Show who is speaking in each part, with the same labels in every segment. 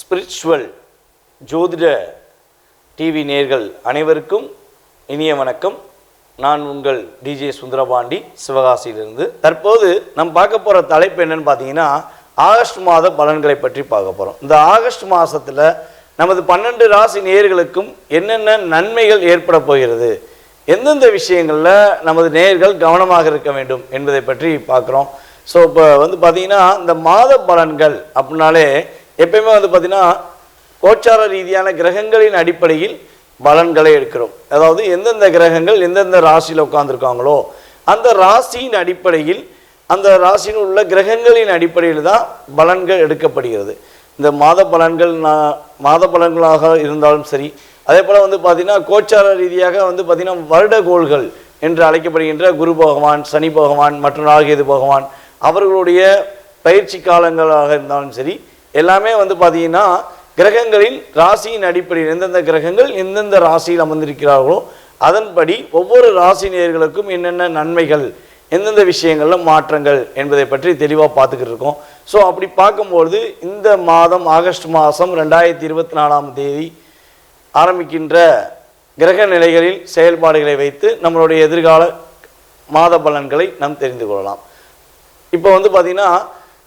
Speaker 1: Spiritual ஜோதிட TV நேயர்கள் அனைவருக்கும் இனிய வணக்கம். நான் உங்கள் டிஜே சுந்தரபாண்டி, சிவகாசியிலிருந்து. தற்போது நம்ம பார்க்க போகிற தலைப்பு என்னன்னு பார்த்தீங்கன்னா, ஆகஸ்ட் மாத பலன்களை பற்றி பார்க்க போகிறோம். இந்த ஆகஸ்ட் மாதத்தில் நமது 12 ராசி நேயர்களுக்கும் என்னென்ன நன்மைகள் ஏற்பட போகிறது, எந்தெந்த விஷயங்களில் நமது நேயர்கள் கவனமாக இருக்க வேண்டும் என்பதை பற்றி பார்க்குறோம். ஸோ இப்போ பார்த்தீங்கன்னா, இந்த மாத பலன்கள் அப்படின்னாலே எப்பயுமே பார்த்தீங்கன்னா கோச்சார ரீதியான கிரகங்களின் அடிப்படையில் பலன்களை எடுக்கிறோம். அதாவது எந்தெந்த கிரகங்கள் எந்தெந்த ராசியில் உட்கார்ந்துருக்காங்களோ அந்த ராசியின் அடிப்படையில், அந்த ராசியில் உள்ள கிரகங்களின் அடிப்படையில் தான் பலன்கள் எடுக்கப்படுகிறது. இந்த மாத பலன்களாக இருந்தாலும் சரி, அதே போல் பார்த்தீங்கன்னா கோச்சார ரீதியாக பார்த்தீங்கன்னா வருடகோள்கள் என்று அழைக்கப்படுகின்ற குரு பகவான், சனி பகவான் மற்றும் ராகேது பகவான் அவர்களுடைய பயிற்சி காலங்களாக இருந்தாலும் சரி, எல்லாமே பார்த்தீங்கன்னா கிரகங்களின் ராசியின் அடிப்படையில் எந்தெந்த கிரகங்கள் எந்தெந்த ராசியில் அமர்ந்திருக்கிறார்களோ அதன்படி ஒவ்வொரு ராசி நேயர்களுக்கும் என்னென்ன நன்மைகள், எந்தெந்த விஷயங்களில் மாற்றங்கள் என்பதை பற்றி தெளிவாக பார்த்துக்கிட்டு இருக்கோம். ஸோ அப்படி பார்க்கும்பொழுது இந்த மாதம் ஆகஸ்ட் மாதம் 2024 ஆரம்பிக்கின்ற கிரக நிலைகளில் செயல்பாடுகளை வைத்து நம்மளுடைய எதிர்கால மாத பலன்களை நாம் தெரிந்து கொள்ளலாம். இப்போ பார்த்தீங்கன்னா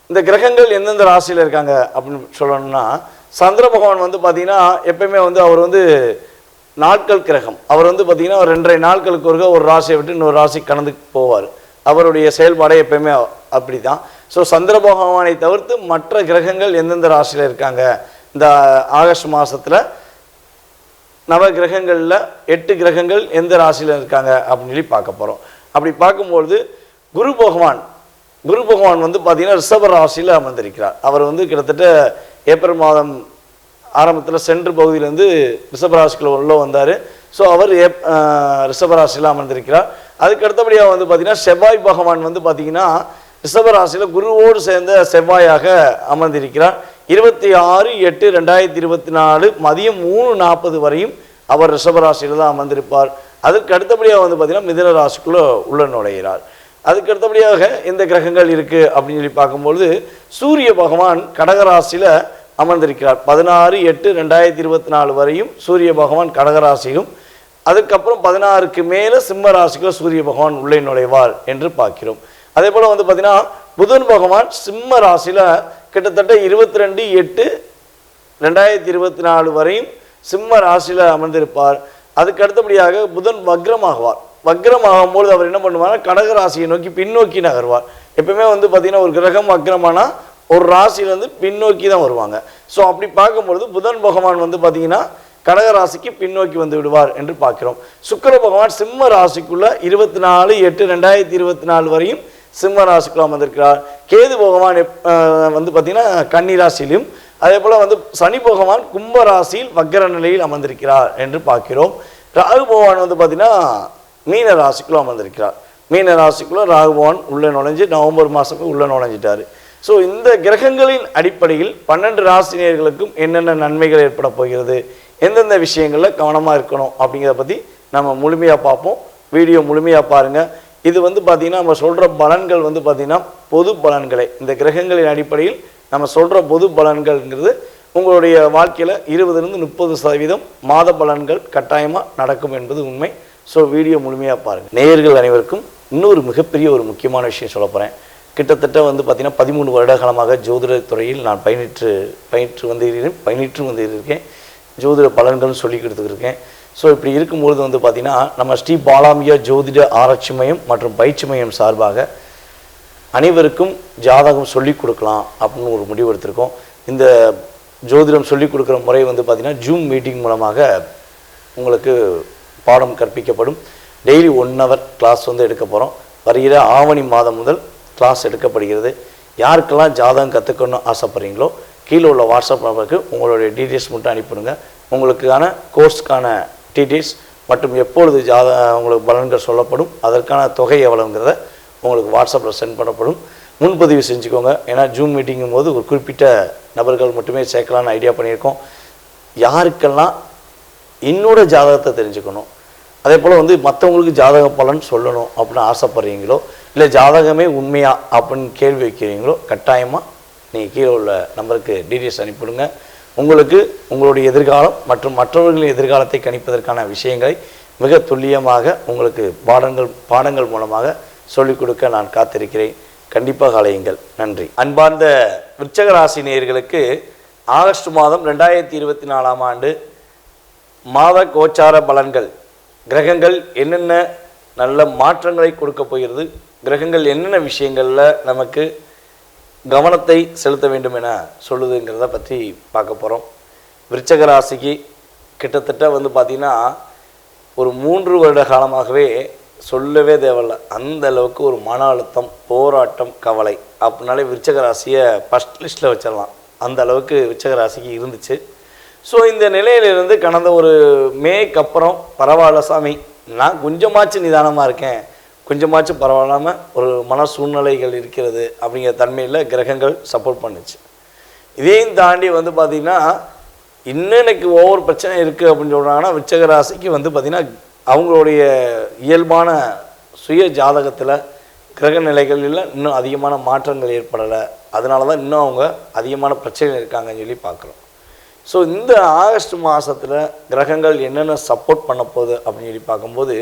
Speaker 1: இந்த கிரகங்கள் எந்தெந்த ராசியில் இருக்காங்க அப்படின்னு சொல்லணும்னா, சந்திர பகவான் பார்த்தீங்கன்னா எப்பயுமே அவர் நாட்கள் கிரகம். அவர் பார்த்தீங்கன்னா 2.5 நாட்களுக்கு ஒரு ராசியை விட்டு இன்னொரு ராசி கடந்து போவார். அவருடைய செயல்பாடை எப்பயுமே அப்படி தான். ஸோ சந்திர பகவானை தவிர்த்து மற்ற கிரகங்கள் எந்தெந்த ராசியில் இருக்காங்க, இந்த ஆகஸ்ட் மாதத்தில் நவ கிரகங்களில் 8 கிரகங்கள் எந்த ராசியில் இருக்காங்க அப்படின்னு சொல்லி பார்க்க போகிறோம். அப்படி பார்க்கும்பொழுது குரு பகவான் பார்த்தீங்கன்னா ரிஷப ராசியில் அமர்ந்திருக்கிறார். அவர் கிட்டத்தட்ட ஏப்ரல் மாதம் ஆரம்பத்தில் சென்று பகுதியிலேருந்து ரிஷபராசிக்குள்ள உள்ள வந்தார். ஸோ அவர் ரிஷபராசியில் அமர்ந்திருக்கிறார். அதுக்கு அடுத்தபடியாக பார்த்தீங்கன்னா செவ்வாய் பகவான் பார்த்தீங்கன்னா ரிஷபராசியில் குருவோடு சேர்ந்த செவ்வாயாக அமர்ந்திருக்கிறார். 26/8/2024 மதியம் 3:40 வரையும் அவர் ரிஷபராசியில் தான் அமர்ந்திருப்பார். அதுக்கு அடுத்தபடியாக பார்த்தீங்கன்னா மிதுன ராசிக்குள்ளே உள்ள நுழைகிறார். அதுக்கு அடுத்தபடியாக எந்த கிரகங்கள் இருக்குது அப்படின்னு சொல்லி பார்க்கும்பொழுது சூரிய பகவான் கடகராசியில் அமர்ந்திருக்கிறார். 16/8/2024 வரையும் சூரிய பகவான் கடகராசியிலும், அதுக்கப்புறம் 16க்கு மேலே சிம்ம ராசிக்குள்ள சூரிய பகவான் உள்ளே நுழைவார் என்று பார்க்கிறோம். அதே போல் பார்த்தீங்கன்னா புதன் பகவான் சிம்ம ராசியில் கிட்டத்தட்ட 22/8/2024 வரையும் சிம்ம ராசியில் அமர்ந்திருப்பார். அதுக்கு அடுத்தபடியாக புதன் வக்ரமாகுவார். வக்ரமாகும்போது அவர் என்ன பண்ணுவார், கடகராசியை நோக்கி பின்னோக்கி நகர்வார். எப்பவுமே பார்த்தீங்கன்னா ஒரு கிரகம் வக்ரமானா ஒரு ராசியிலேருந்து பின்னோக்கி தான் வருவாங்க. ஸோ அப்படி பார்க்கும்பொழுது புதன் பகவான் பார்த்தீங்கன்னா கடகராசிக்கு பின்னோக்கி வந்து விடுவார் என்று பார்க்கிறோம். சுக்கிர பகவான் சிம்ம ராசிக்குள்ள 24/8/2024 வரையும் சிம்ம ராசிக்குள்ள அமர்ந்திருக்கிறார். கேது பகவான் பார்த்தீங்கன்னா கன்னி ராசியிலும், அதே போல் சனி பகவான் கும்ப ராசியில் வக்ர நிலையில் அமர்ந்திருக்கிறார் என்று பார்க்கிறோம். ராகு பகவான் பார்த்தீங்கன்னா மீன ராசிக்குள்ள அமர்ந்திருக்கிறார். மீன ராசிக்குள்ள ராகு பகவான் உள்ளே நுழைஞ்சு நவம்பர் மாதத்துக்கு உள்ளே நுழைஞ்சிட்டார். ஸோ இந்த கிரகங்களின் அடிப்படையில் 12 ராசினியர்களுக்கும் என்னென்ன நன்மைகள் ஏற்பட போகிறது, எந்தெந்த விஷயங்களில் கவனமாக இருக்கணும் அப்படிங்கிறத பற்றி நம்ம முழுமையாக பார்ப்போம். வீடியோ முழுமையாக பாருங்கள். இது பார்த்தீங்கன்னா நம்ம சொல்கிற பலன்கள் பார்த்தீங்கன்னா பொது பலன்களை, இந்த கிரகங்களின் அடிப்படையில் நம்ம சொல்கிற பொது பலன்கள்ங்கிறது உங்களுடைய வாழ்க்கையில் 20-30% மாத பலன்கள் கட்டாயமாக நடக்கும் என்பது உண்மை. ஸோ வீடியோ முழுமையாக பாருங்கள். நேயர்கள் அனைவருக்கும் இன்னொரு மிகப்பெரிய ஒரு முக்கியமான விஷயம் சொல்ல போகிறேன். கிட்டத்தட்ட பார்த்தீங்கன்னா 13 வருட காலமாக ஜோதிட துறையில் நான் பயின்று வந்திருக்கேன். ஜோதிட பலன்கள் சொல்லி கொடுத்துருக்கேன். ஸோ இப்படி இருக்கும்பொழுது பார்த்தீங்கன்னா நம்ம ஸ்ரீ பாலாம்பிகா ஜோதிட ஆராய்ச்சி மையம் மற்றும் பயிற்சி மையம் சார்பாக அனைவருக்கும் ஜாதகம் சொல்லிக் கொடுக்கலாம் அப்படின்னு ஒரு முடிவு எடுத்திருக்கோம். இந்த ஜோதிடம் சொல்லிக் கொடுக்குற முறை பார்த்தீங்கன்னா ஜூம் மீட்டிங் மூலமாக உங்களுக்கு பாடம் கற்பிக்கப்படும். டெய்லி 1 hour கிளாஸ் எடுக்க போகிறோம். வருகிற ஆவணி மாதம் முதல் கிளாஸ் எடுக்கப்படுகிறது. யாருக்கெல்லாம் ஜாதகம் கற்றுக்கணும்னு ஆசைப்படுறீங்களோ கீழே உள்ள வாட்ஸ்அப் நம்பருக்கு உங்களுடைய டீட்டெயில்ஸ் மட்டும் அனுப்பிடுங்க. உங்களுக்கான கோர்ஸ்க்கான டீட்டெயில்ஸ் மற்றும் எப்பொழுது உங்களுக்கு பலன்கள் சொல்லப்படும், அதற்கான தொகை எவ்வளோங்கிறத உங்களுக்கு வாட்ஸ்அப்பில் சென்ட் பண்ணப்படும். முன்பதிவு செஞ்சுக்கோங்க. ஏன்னா ஜூம் மீட்டிங்கும் போது ஒரு குறிப்பிட்ட நபர்கள் மட்டுமே சேர்க்கலான்னு ஐடியா பண்ணியிருக்கோம். யாருக்கெல்லாம் என்னோட ஜாதகத்தை தெரிஞ்சுக்கணும், அதே போல் மற்றவங்களுக்கு ஜாதக பலன் சொல்லணும் அப்படின்னு ஆசைப்படுறீங்களோ இல்லை ஜாதகமே உண்மையா அப்படின்னு கேள்வி வைக்கிறீங்களோ கட்டாயமாக நீங்கள் கீழே உள்ள நம்பருக்கு டீட்டெயில்ஸ் அனுப்பிவிடுங்க. உங்களுக்கு உங்களுடைய எதிர்காலம் மற்றும் மற்றவர்களின் எதிர்காலத்தை கணிப்பதற்கான விஷயங்களை மிக துல்லியமாக உங்களுக்கு பாடங்கள் மூலமாக சொல்லிக் கொடுக்க நான் காத்திருக்கிறேன். கண்டிப்பாக அழையுங்கள். நன்றி. அன்பார்ந்த விருச்சக ராசி நேயர்களுக்கு ஆகஸ்ட் மாதம் 2024ஆம் ஆண்டு மாத கோச்சார பலன்கள், கிரகங்கள் என்னென்ன நல்ல மாற்றங்களை கொடுக்க போகிறது, கிரகங்கள் என்னென்ன விஷயங்களில் நமக்கு கவனத்தை செலுத்த வேண்டும் என சொல்லுதுங்கிறத பற்றி பார்க்க போகிறோம். விருச்சக ராசிக்கு கிட்டத்தட்ட பார்த்திங்கன்னா ஒரு 3 வருட காலமாகவே சொல்லவே தேவையில்லை, அந்த அளவுக்கு ஒரு மன அழுத்தம், போராட்டம், கவலை அப்படின்னாலே விருச்சக ராசியை ஃபஸ்ட் லிஸ்ட்டில் வச்சிடலாம். அந்த அளவுக்கு விருச்சக ராசிக்கு இருந்துச்சு. ஸோ இந்த நிலையிலிருந்து கடந்த ஒரு மேக்கு அப்புறம் பரவாயில்ல சாமி, நான் கொஞ்சமாச்சும் நிதானமாக இருக்கேன், கொஞ்சமாச்சும் பரவாயில்லாமல் ஒரு மன சூழ்நிலைகள் இருக்கிறது அப்படிங்கிற தன்மையில் கிரகங்கள் சப்போர்ட் பண்ணுச்சு. இதையும் தாண்டி பார்த்திங்கன்னா இன்னும் எனக்கு ஒவ்வொரு பிரச்சனை இருக்குது அப்படின்னு சொல்கிறாங்கன்னா விருச்சக ராசிக்கு பார்த்திங்கன்னா அவங்களுடைய இயல்பான சுய ஜாதகத்தில் கிரக நிலைகளில் இன்னும் அதிகமான மாற்றங்கள் ஏற்படலை. அதனால தான் இன்னும் அவங்க அதிகமான பிரச்சனைகள் இருக்காங்கன்னு சொல்லி பார்க்குறோம். ஸோ இந்த ஆகஸ்ட் மாதத்தில் கிரகங்கள் என்னென்ன சப்போர்ட் பண்ண போகுது அப்படின்னு சொல்லி பார்க்கும்போது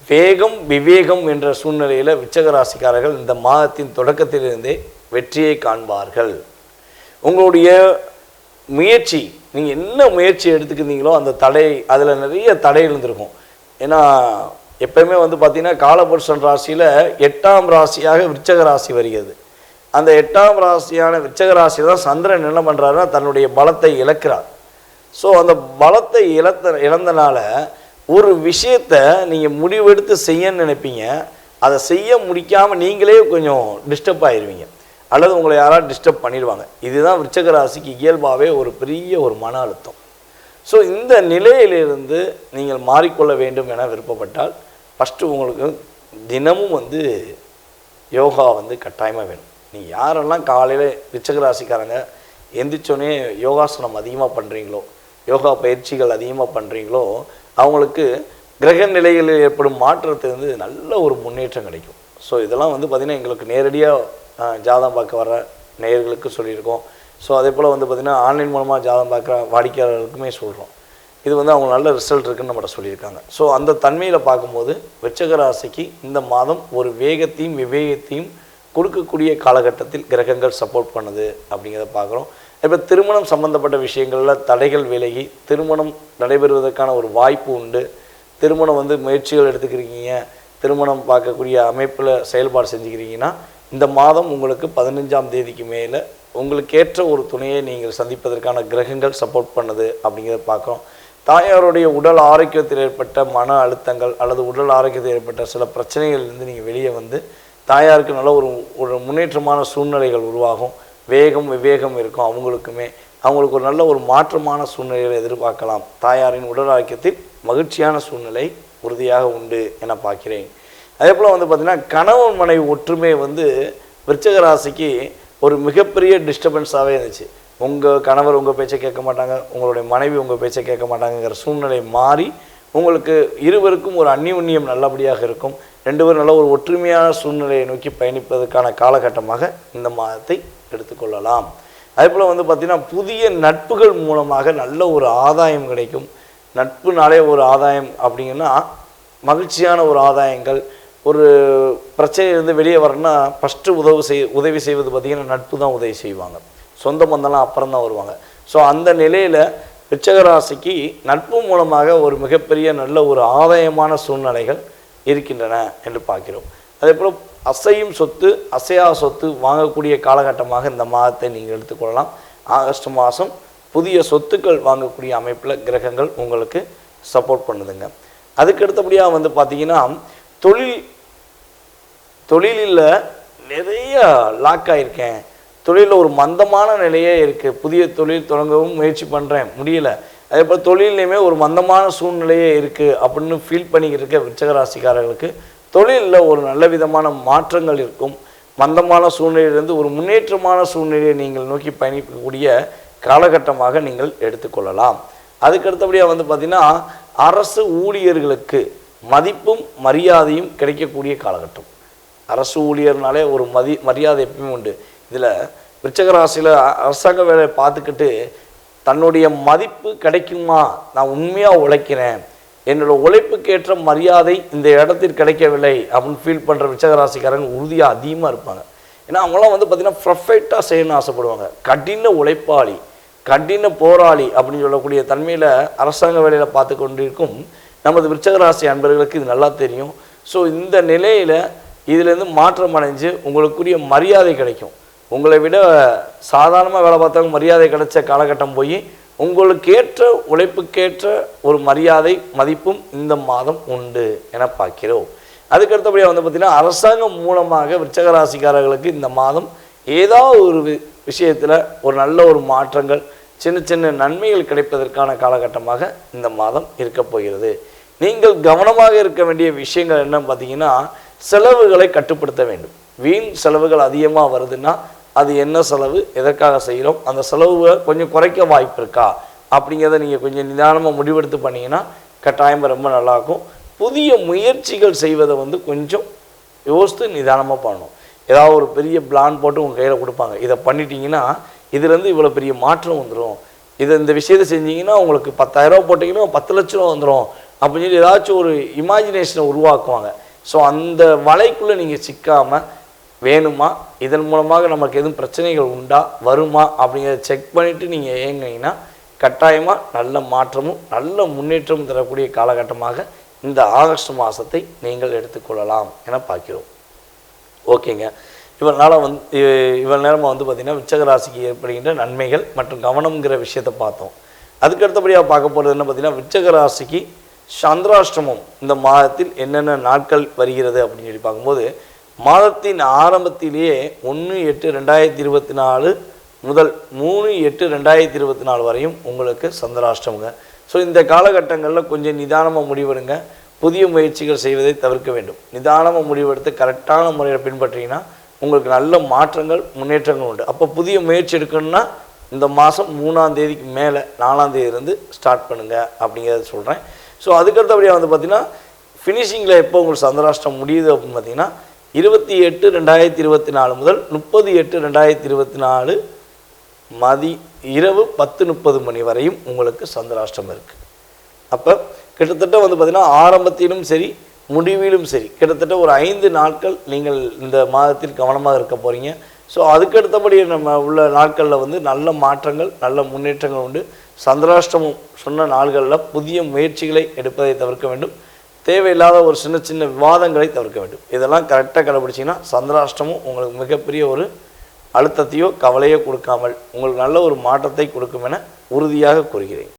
Speaker 1: வேகம் விவேகம் என்ற சூழ்நிலையில் விருச்சக ராசிக்காரர்கள் இந்த மாதத்தின் தொடக்கத்திலிருந்தே வெற்றியை காண்பார்கள். உங்களுடைய முயற்சி, நீங்கள் என்ன முயற்சி எடுத்துக்கிறீங்களோ அந்த தடை, அதில் நிறைய தடை இருந்திருக்கும். ஏன்னா எப்பயுமே பார்த்திங்கன்னா காலபுருஷன் ராசியில் 8ஆம் ராசியாக விருச்சக ராசி வருகிறது. அந்த 8ஆம் ராசியான விருச்சக ராசியில் தான் சந்திரன் என்ன பண்ணுறாருன்னா தன்னுடைய பலத்தை இழக்கிறார். ஸோ அந்த பலத்தை இழந்தனால ஒரு விஷயத்தை நீங்கள் முடிவெடுத்து செய்யன்னு நினைப்பீங்க, அதை செய்ய முடிக்காமல் நீங்களே கொஞ்சம் டிஸ்டர்ப் ஆகிடுவீங்க, அல்லது உங்களை யாராவது டிஸ்டர்ப் பண்ணிடுவாங்க. இதுதான் விருச்சக ராசிக்கு இயல்பாகவே ஒரு பெரிய ஒரு மன அழுத்தம். ஸோ இந்த நிலையிலிருந்து நீங்கள் மாறிக்கொள்ள வேண்டும் என விருப்பப்பட்டால் ஃபஸ்ட்டு உங்களுக்கு தினமும் யோகா கட்டாயமாக வேணும். நீங்கள் யாரெல்லாம் காலையில் விருச்சக ராசிக்காரங்க எந்திரிச்சோன்னே யோகாசனம் அதிகமாக பண்ணுறீங்களோ, யோகா பயிற்சிகள் அதிகமாக பண்ணுறீங்களோ, அவங்களுக்கு கிரக நிலைகளில் ஏற்படும் மாற்றத்துலேருந்து நல்ல ஒரு முன்னேற்றம் கிடைக்கும். ஸோ இதெல்லாம் பார்த்திங்கன்னா எங்களுக்கு நேரடியாக ஜாதகம் பார்க்க வர நேயர்களுக்கு சொல்லியிருக்கோம். ஸோ அதே போல் பார்த்திங்கன்னா ஆன்லைன் மூலமாக ஜாதகம் பார்க்குற வாடிக்கையாளர்களுக்குமே சொல்கிறோம். இது அவங்க நல்ல ரிசல்ட் இருக்குதுன்னு நம்மகிட்ட சொல்லியிருக்காங்க. ஸோ அந்த தன்மையில் பார்க்கும்போது விருச்சக ராசிக்கு இந்த மாதம் ஒரு வேகத்தையும் விவேகத்தையும் கொடுக்கக்கூடிய காலகட்டத்தில் கிரகங்கள் சப்போர்ட் பண்ணுது அப்படிங்கிறத பார்க்குறோம். இப்போ திருமணம் சம்பந்தப்பட்ட விஷயங்களில் தடைகள் விலகி திருமணம் நடைபெறுவதற்கான ஒரு வாய்ப்பு உண்டு. திருமணம் முயற்சிகள் எடுத்துக்கிறீங்க, திருமணம் பார்க்கக்கூடிய அமைப்பில் செயல்பாடு செஞ்சுக்கிறீங்கன்னா இந்த மாதம் உங்களுக்கு 15ஆம் தேதிக்கு மேலே உங்களுக்கு ஏற்ற ஒரு துணையை நீங்கள் சந்திப்பதற்கான கிரகங்கள் சப்போர்ட் பண்ணுது அப்படிங்கிறத பார்க்குறோம். தாயாருடைய உடல் ஆரோக்கியத்தில் ஏற்பட்ட மன அழுத்தங்கள் அல்லது உடல் ஆரோக்கியத்தில் ஏற்பட்ட சில பிரச்சனைகள்லேருந்து நீங்கள் வெளியே தாயாருக்கு நல்ல ஒரு முன்னேற்றமான சூழ்நிலைகள் உருவாகும். வேகம் விவேகம் இருக்கும். அவங்களுக்கு ஒரு நல்ல ஒரு மாற்றமான சூழ்நிலைகளை எதிர்பார்க்கலாம். தாயாரின் உடல் ஆரோக்கியத்தில் மகிழ்ச்சியான சூழ்நிலை உறுதியாக உண்டு என பார்க்கிறேன். அதே போல் பார்த்திங்கன்னா கணவன் மனைவி ஒற்றுமை விருச்சக ராசிக்கு ஒரு மிகப்பெரிய டிஸ்டர்பன்ஸாகவே இருந்துச்சு. உங்கள் கணவர் உங்கள் பேச்சை கேட்க மாட்டாங்க, உங்களுடைய மனைவி உங்கள் பேச்சை கேட்க மாட்டாங்கிற சூழ்நிலை மாறி உங்களுக்கு இருவருக்கும் ஒரு அந்யோன்யம் நல்லபடியாக இருக்கும். 2 பேரும் நல்ல ஒரு ஒற்றுமையான சூழ்நிலையை நோக்கி பயணிப்பதற்கான காலகட்டமாக இந்த மாதத்தை எடுத்துக்கொள்ளலாம். அதே போல் பார்த்திங்கன்னா புதிய நட்புகள் மூலமாக நல்ல ஒரு ஆதாயம் கிடைக்கும். நட்புனாலே ஒரு ஆதாயம் அப்படிங்கன்னா மகிழ்ச்சியான ஒரு ஆதாயங்கள். ஒரு பிரச்சனையிலிருந்து வெளியே வரணும்னா ஃபஸ்ட்டு உதவி செய்வது பார்த்திங்கன்னா நட்பு தான் உதவி செய்வாங்க. சொந்த பந்தம்லாம் அப்புறம் தான் வருவாங்க. ஸோ அந்த நிலையில் விருச்சக ராசிக்கு நட்பு மூலமாக ஒரு மிகப்பெரிய நல்ல ஒரு ஆதாயமான சூழ்நிலைகள் இருக்கின்றன என்று பார்க்கிறோம். அதே போல் அசையும் சொத்து அசையா சொத்து வாங்கக்கூடிய காலகட்டமாக இந்த மாதத்தை நீங்கள் எடுத்துக்கொள்ளலாம். ஆகஸ்ட் மாதம் புதிய சொத்துக்கள் வாங்கக்கூடிய அமைப்பில் கிரகங்கள் உங்களுக்கு சப்போர்ட் பண்ணுதுங்க. அதுக்கு அடுத்தபடியாக பார்த்திங்கன்னா தொழிலில் நிறைய லாக் ஆகியிருக்கேன், தொழிலில் ஒரு மந்தமான நிலையே இருக்குது, புதிய தொழில் தொடங்கவும் முயற்சி பண்ணுறேன் முடியல, அதே போல் தொழிலையுமே ஒரு மந்தமான சூழ்நிலையே இருக்குது அப்படின்னு ஃபீல் பண்ணிக்கிட்டு இருக்க விருச்சக ராசிக்காரர்களுக்கு தொழிலில் ஒரு நல்ல விதமான மாற்றங்கள் இருக்கும். மந்தமான சூழ்நிலையிலிருந்து ஒரு முன்னேற்றமான சூழ்நிலையை நீங்கள் நோக்கி பயணிக்கக்கூடிய காலகட்டமாக நீங்கள் எடுத்துக்கொள்ளலாம். அதுக்கடுத்தபடியாக பார்த்திங்கன்னா அரசு ஊழியர்களுக்கு மதிப்பும் மரியாதையும் கிடைக்கக்கூடிய காலகட்டம். அரசு ஊழியர்னாலே ஒரு மரியாதை எப்பவுமே உண்டு. இதில் விருச்சிக ராசியில் அரசாங்க வேலையை பார்த்துக்கிட்டு தன்னுடைய மதிப்பு கிடைக்குமா, நான் உண்மையாக உழைக்கிறேன், என்னோட உழைப்புக்கேற்ற மரியாதை இந்த இடத்தில் கிடைக்கவில்லை அப்படின்னு ஃபீல் பண்ணுற விருச்சிக ராசிக்காரங்க உறுதியாக அதிகமாக இருப்பாங்க. ஏன்னா அவங்களாம் வந்து பார்த்திங்கன்னா பர்ஃபெக்டாக செய்யணும்னு ஆசைப்படுவாங்க. கடின உழைப்பாளி, கடின போராளி அப்படின்னு சொல்லக்கூடிய தன்மையில் அரசாங்க வேலையில் பார்த்து கொண்டிருக்கும் நமது விருச்சிக ராசி அன்பர்களுக்கு இது நல்லா தெரியும். ஸோ இந்த நிலையில் இதிலேருந்து மாற்றம் அடைஞ்சு உங்களுக்குரிய மரியாதை கிடைக்கும். உங்களை விட சாதாரணமாக வேலை பார்த்தவங்க மரியாதை கிடைச்ச காலகட்டம் போய் உங்களுக்கேற்ற உழைப்புக்கேற்ற ஒரு மரியாதை மதிப்பும் இந்த மாதம் உண்டு என பார்க்கிறோம். அதுக்கடுத்தபடியாக வந்து பார்த்திங்கன்னா அரசாங்கம் மூலமாக விருச்சிக ராசிக்காரர்களுக்கு இந்த மாதம் ஏதாவது ஒரு விஷயத்தில் ஒரு நல்ல ஒரு மாற்றங்கள், சின்ன சின்ன நன்மைகள் கிடைப்பதற்கான காலகட்டமாக இந்த மாதம் இருக்க போகிறது. நீங்கள் கவனமாக இருக்க வேண்டிய விஷயங்கள் என்னன்னு பார்த்தீங்கன்னா, செலவுகளை கட்டுப்படுத்த வேண்டும். வீண் செலவுகள் அதிகமாக வருதுன்னா அது என்ன செலவு, எதற்காக செய்கிறோம், அந்த செலவுகளை கொஞ்சம் குறைக்க வாய்ப்பு இருக்கா அப்படிங்கிறத நீங்கள் கொஞ்சம் நிதானமாக முடிவெடுத்து பண்ணிங்கன்னா கட்டாயம் ரொம்ப நல்லாயிருக்கும். புதிய முயற்சிகள் செய்வதை வந்து கொஞ்சம் யோசித்து நிதானமாக பண்ணணும். ஏதாவது ஒரு பெரிய பிளான் போட்டு உங்கள் கையில் கொடுப்பாங்க, இதை பண்ணிட்டீங்கன்னா இதுலேருந்து இவ்வளோ பெரிய மாற்றம் வந்துடும், இந்த விஷயத்தை செஞ்சீங்கன்னா உங்களுக்கு 10,000 போட்டிங்கன்னா 10 லட்ச ரூபா வந்துடும் அப்படின்னு சொல்லி ஏதாச்சும் ஒரு இமேஜினேஷனை உருவாக்குவாங்க. ஸோ அந்த வலைக்குள்ளே நீங்கள் சிக்காமல் வேணுமா, இதன் மூலமாக நமக்கு எதுவும் பிரச்சனைகள் உண்டா, வருமா அப்படிங்கிறத செக் பண்ணிவிட்டு நீங்கள் ஏங்கினீங்கன்னா கட்டாயமாக நல்ல மாற்றமும் நல்ல முன்னேற்றமும் தரக்கூடிய காலகட்டமாக இந்த ஆகஸ்ட் மாதத்தை நீங்கள் எடுத்துக்கொள்ளலாம் என பார்க்கிறோம். ஓகேங்க, இவ்வளோ நேரமாக வந்து பார்த்திங்கன்னா விருச்சிக ராசிக்கு ஏற்படுகின்ற நன்மைகள் மற்றும் கவனம்ங்கிற விஷயத்தை பார்த்தோம். அதுக்கடுத்தபடியாக பார்க்க போகிறது என்ன பார்த்திங்கன்னா, விருச்சிக ராசிக்கு சந்திராஷ்டமம் இந்த மாதத்தில் என்னென்ன நாட்கள் வருகிறது அப்படின்னு சொல்லி பார்க்கும்போது, மாதத்தின் ஆரம்பத்திலேயே 1/8/2024 முதல் 3/8/2024 வரையும் உங்களுக்கு சந்திராஷ்டமங்க. ஸோ இந்த காலகட்டங்களில் கொஞ்சம் நிதானமாக முடிவெடுங்க. புதிய முயற்சிகள் செய்வதை தவிர்க்க வேண்டும். நிதானமாக முடிவெடுத்து கரெக்டான முறையில் பின்பற்றிங்கன்னா உங்களுக்கு நல்ல மாற்றங்கள் முன்னேற்றங்கள் உண்டு. அப்போ புதிய முயற்சி எடுக்கணும்னா இந்த மாதம் 3ஆம் தேதிக்கு மேலே 4ஆம் தேதியிலேருந்து ஸ்டார்ட் பண்ணுங்கள் அப்படிங்கிறத சொல்கிறேன். ஸோ அதுக்கடுத்தபடியாக வந்து பார்த்திங்கன்னா ஃபினிஷிங்கில் எப்போ உங்களுக்கு சந்திராஷ்டம் முடியுது அப்படின்னு பார்த்திங்கன்னா 28/2024 முதல் 30/8/2024 இரவு 10:30 மணி வரையும் உங்களுக்கு சந்திராஷ்டம் இருக்குது. அப்போ கிட்டத்தட்ட வந்து பார்த்திங்கன்னா ஆரம்பத்திலும் சரி முடிவிலும் சரி கிட்டத்தட்ட ஒரு 5 நாட்கள் நீங்கள் இந்த மாதத்தில் கவனமாக இருக்க போகிறீங்க. ஸோ அதுக்கடுத்தபடி நம்ம உள்ள நாட்களில் வந்து நல்ல மாற்றங்கள் நல்ல முன்னேற்றங்கள் உண்டு. சந்திராஷ்டமம் சொன்ன நாள்களில் புதிய முயற்சிகளை எடுப்பதை தவிர்க்க வேண்டும். தேவையில்லாத ஒரு சின்ன சின்ன விவாதங்களை தவிர்க்க வேண்டும். இதெல்லாம் கரெக்டாக கடைபிடிச்சிங்கன்னா சந்திராஷ்டமும் உங்களுக்கு மிகப்பெரிய ஒரு அழுத்தத்தையோ கவலையோ கொடுக்காமல் உங்களுக்கு நல்ல ஒரு மாற்றத்தை கொடுக்கும் என உறுதியாக கூறுகிறேன்.